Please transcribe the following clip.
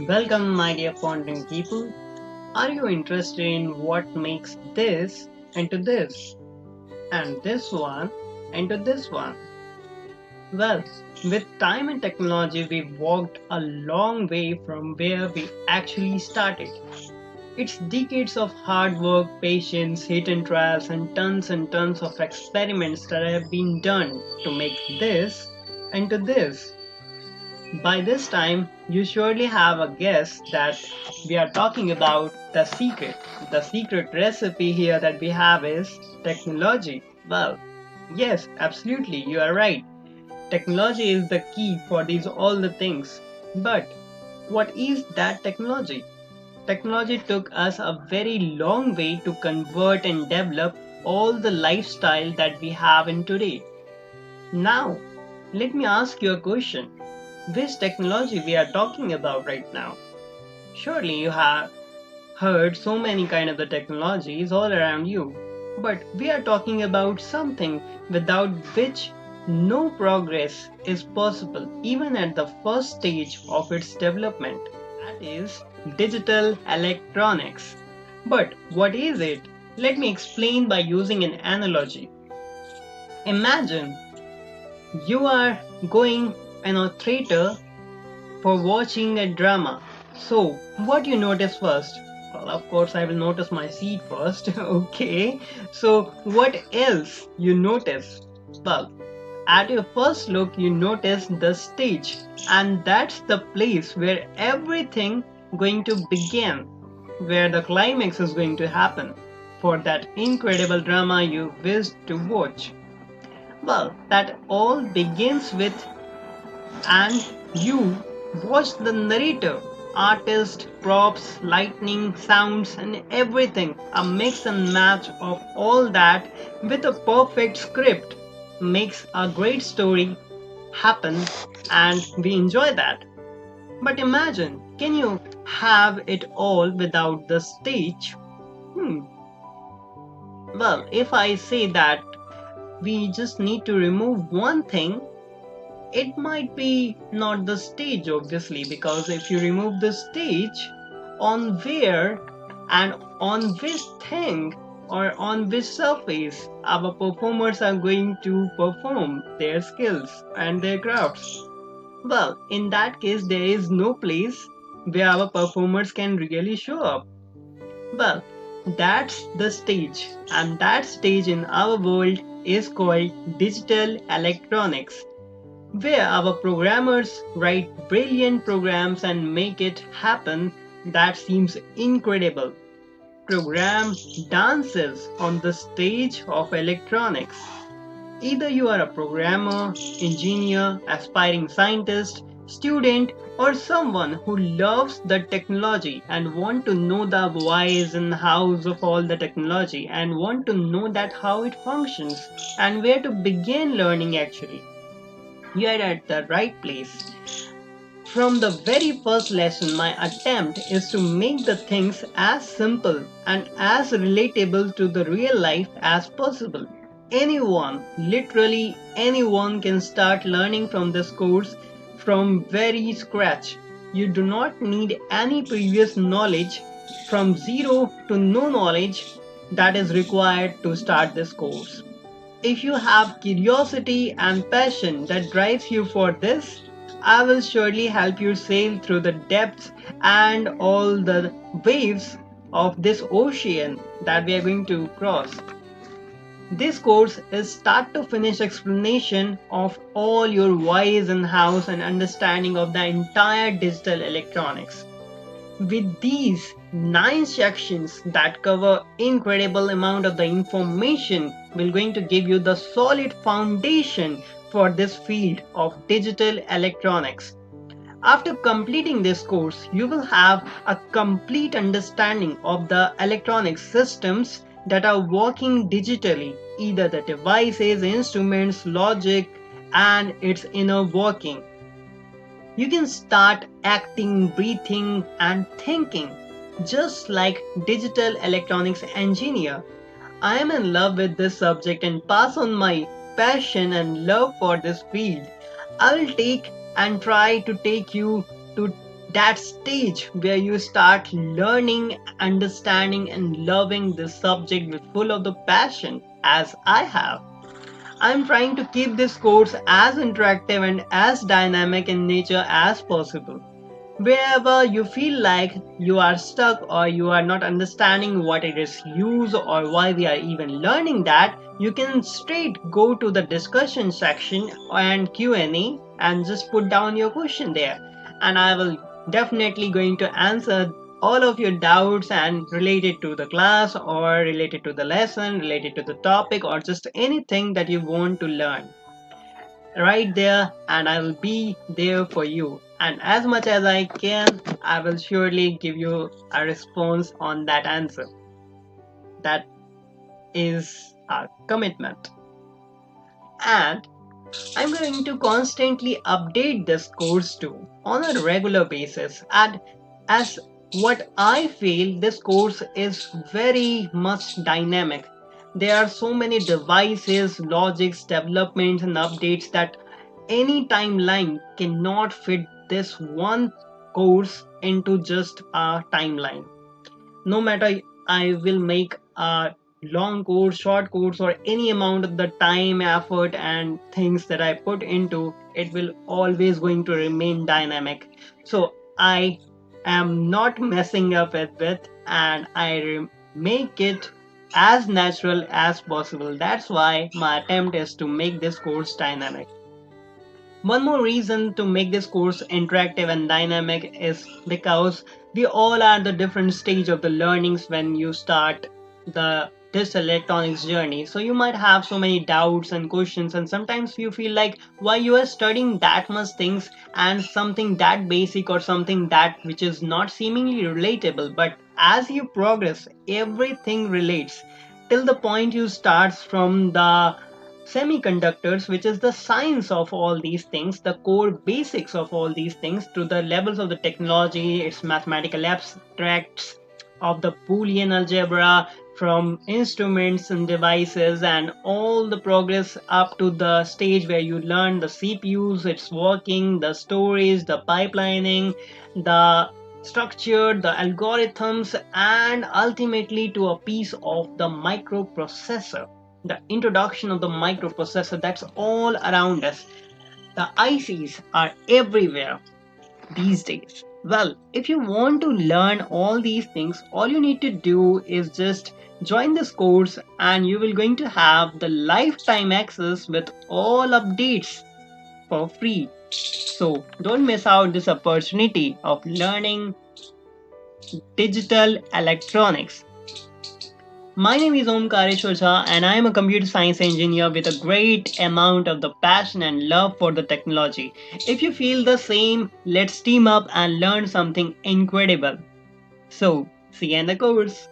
Welcome, my dear content people. Are you interested in what makes this into this and this one into this one? Well, with time and technology, we've walked a long way from where we actually started. It's decades of hard work, patience, hit and trials, and tons of experiments that have been done to make this into this. By this time, you surely have a guess that we are talking about the secret. The secret recipe here that we have is technology. Well, yes, absolutely, you are right. Technology is the key for these all the things. But what is that technology? Technology took us a very long way to convert and develop all the lifestyle that we have in today. Now, let me ask you a question. Which technology we are talking about right now? Surely you have heard so many kind of the technologies all around you, but we are talking about something without which no progress is possible even at the first stage of its development. That is digital electronics. But what is it? Let me explain by using an analogy. Imagine you are going in a theater for watching a drama. So, what you notice first? Well, of course, I will notice my seat first. Okay. So, what else you notice? Well, at your first look, you notice the stage, and that's the place where everything going to begin, where the climax is going to happen for that incredible drama you wish to watch. Well, that all begins with and you watch the narrator, artist, props, lightning, sounds, and everything. A mix and match of all that with a perfect script makes a great story happen, and we enjoy that. But imagine, can you have it all without the stage? Hmm. Well, if I say that we just need to remove one thing, it might be not the stage, obviously, because if you remove the stage, on where and on which thing or on which surface our performers are going to perform their skills and their crafts? Well, in that case, there is no place where our performers can really show up. Well, that's the stage, and that stage in our world is called digital electronics, where our programmers write brilliant programs and make it happen that seems incredible. Program dances on the stage of electronics. Either you are a programmer, engineer, aspiring scientist, student, or someone who loves the technology and want to know the whys and hows of all the technology and want to know that how it functions and where to begin learning actually. You are at the right place. From the very first lesson, my attempt is to make the things as simple and as relatable to the real life as possible. Anyone, literally anyone, can start learning from this course from very scratch. You do not need any previous knowledge, from zero to no knowledge, that is required to start this course. If you have curiosity and passion that drives you for this, I will surely help you sail through the depths and all the waves of this ocean that we are going to cross. This course is start to finish explanation of all your whys and hows and understanding of the entire digital electronics. With these 9 sections that cover incredible amount of the information, we're going to give you the solid foundation for this field of digital electronics. After completing this course, you will have a complete understanding of the electronic systems that are working digitally, either the devices, instruments, logic, and its inner working. You can start acting, breathing, and thinking just like digital electronics engineer. I am in love with this subject and pass on my passion and love for this field. I will take and try to take you to that stage where you start learning, understanding, and loving this subject with full of the passion as I have. I'm trying to keep this course as interactive and as dynamic in nature as possible. Wherever you feel like you are stuck or you are not understanding what it is used or why we are even learning that, you can straight go to the discussion section and Q&A and just put down your question there. And I will definitely going to answer all of your doubts and related to the class or related to the lesson, related to the topic or just anything that you want to learn right there, and I will be there for you. And as much as I can, I will surely give you a response on that answer. That is our commitment. And I'm going to constantly update this course too on a regular basis. And as what I feel, this course is very much dynamic. There are so many devices, logics, developments, and updates that any timeline cannot fit this one course into just a timeline. No matter I will make a long course, short course, or any amount of the time, effort, and things that I put into it will always going to remain dynamic. So I am not messing up with it, and I make it as natural as possible. That's why my attempt is to make this course dynamic. One more reason to make this course interactive and dynamic is because we all are at the different stage of the learnings when you start the this electronics journey. So you might have so many doubts and questions, and sometimes you feel like why you are studying that much things and something that basic or something that which is not seemingly relatable. But as you progress, everything relates till the point you start from the semiconductors, which is the science of all these things, the core basics of all these things, to the levels of the technology, its mathematical abstracts of the Boolean algebra, from instruments and devices, and all the progress up to the stage where you learn the CPUs, its working, the storage, the pipelining, the structure, the algorithms, and ultimately to a piece of the microprocessor, the introduction of the microprocessor that's all around us. The ICs are everywhere these days. Well, if you want to learn all these things, all you need to do is just join this course and you will going to have the lifetime access with all updates for free. So don't miss out this opportunity of learning digital electronics. My name is Omkareshwar Jha and I am a computer science engineer with a great amount of the passion and love for the technology. If you feel the same, let's team up and learn something incredible. So, see you in the course.